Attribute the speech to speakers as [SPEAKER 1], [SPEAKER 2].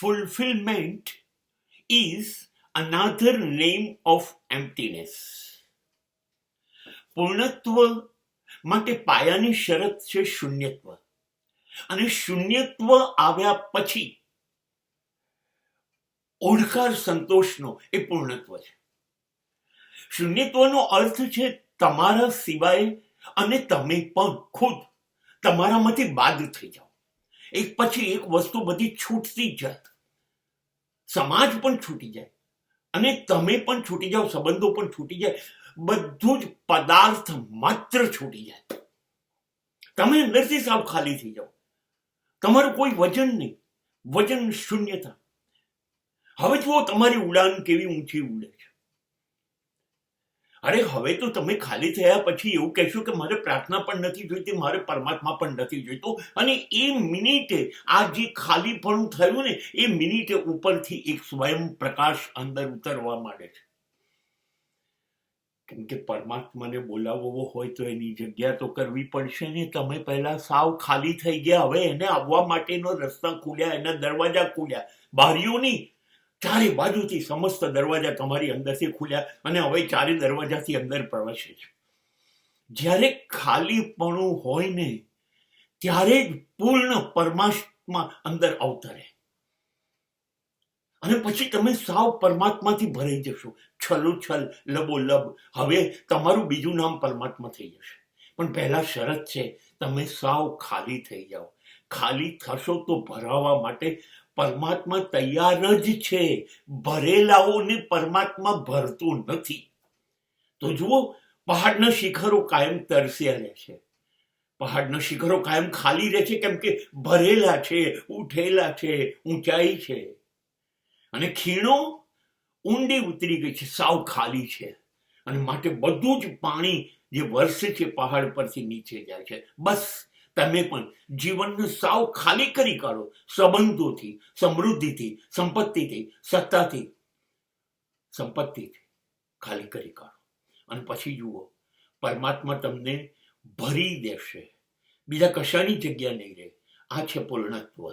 [SPEAKER 1] fulfillment is another name of emptiness. પૂર્ણત્વ માટે પાયાની શરત છે શૂન્યત્વ, અને શૂન્યત્વ આવ્યા પછી ઓળકાર સંતોષનો એ પૂર્ણત્વ છે. શૂન્યત્વનો અર્થ છે તમારા સિવાય અને તમે પણ ખુદ તમારામાંથી બાદ થઈ જાઓ. એક પછી એક વસ્તુ બધી છૂટતી જ જાય, સમાજ પણ છૂટી જાય અને તમે પણ છૂટી જાઓ, સંબંધો પણ છૂટી જાય, બધું જ પદાર્થ માત્ર છૂટી જાય. તમે અંદરથી સાવ ખાલી થઈ જાઓ, તમારું કોઈ વજન નહીં, વજન શૂન્યતા. હવે જુઓ તમારી ઉડાન કેવી ઊંચી ઉડે છે. અરે હવે તો તમે ખાલી થયા પછી એવું કહેશો કે મારે પ્રાર્થના પણ નથી જોઈતી, મારે પરમાત્મા પણ નથી જોઈતું, અને એ મિનિટે આ જે ખાલીપણું થયું ને એ મિનિટે ઉપરથી એક સ્વયં પ્રકાશ અંદર ઉતરવા માંડે છે. કેમ કે પરમાત્માને બોલાવવો હોય તો એની જગ્યા તો કરવી પડશે ને. તમે પહેલા સાવ ખાલી થઈ ગયા, હવે એને આવવા માટેનો રસ્તા ખુલ્યા, એના દરવાજા ખુલ્યા, બારીઓ નહીં, ચારે બાજુથી સમસ્ત દરવાજા તમારી અંદરથી ખુલ્યા અને હવે ચારે દરવાજાથી અંદર પ્રવેશે છે. જ્યારે ખાલીપણું હોય ને ત્યારે જ પૂર્ણ પરમાત્મા અંદર અવતરે, અને પછી તમે સાવ પરમાત્માથી ભરાઈ જશો, છલોછલ, લબોલબ. હવે તમારું બીજું નામ પરમાત્મા થઈ જશે, પણ પહેલા શરત છે તમે સાવ ખાલી થઈ જાઓ. ખાલી થશો તો ભરાવા માટે પરમાત્મા તૈયાર જ છે. ભરેલાઓને પરમાત્મા ભરતું નથી. તો જુઓ, પહાડના શિખરો કાયમ તરસ્યા રહે છે, પહાડના શિખરો કાયમ ખાલી રહે છે, કેમ કે ભરેલા છે, ઉઠેલા છે, ઊંચાઈ છે, અને ખીણો ઊંડી ઉતરી ગઈ છે, સાવ ખાલી છે, અને માટે બધું જ પાણી જે વરસે છે પહાડ પરથી નીચે જાય છે. બસ તમે પણ જીવનને સાવ ખાલી કરી કાઢો, સંબંધોથી, સમૃદ્ધિથી, સંપત્તિથી, સત્તાથી, સંપત્તિથી ખાલી કરી કાઢો, અને પછી જુઓ પરમાત્મા તમને ભરી દેશે. બીજા કશાની જગ્યા નહીં રહે. આ છે પૂર્ણત્વ.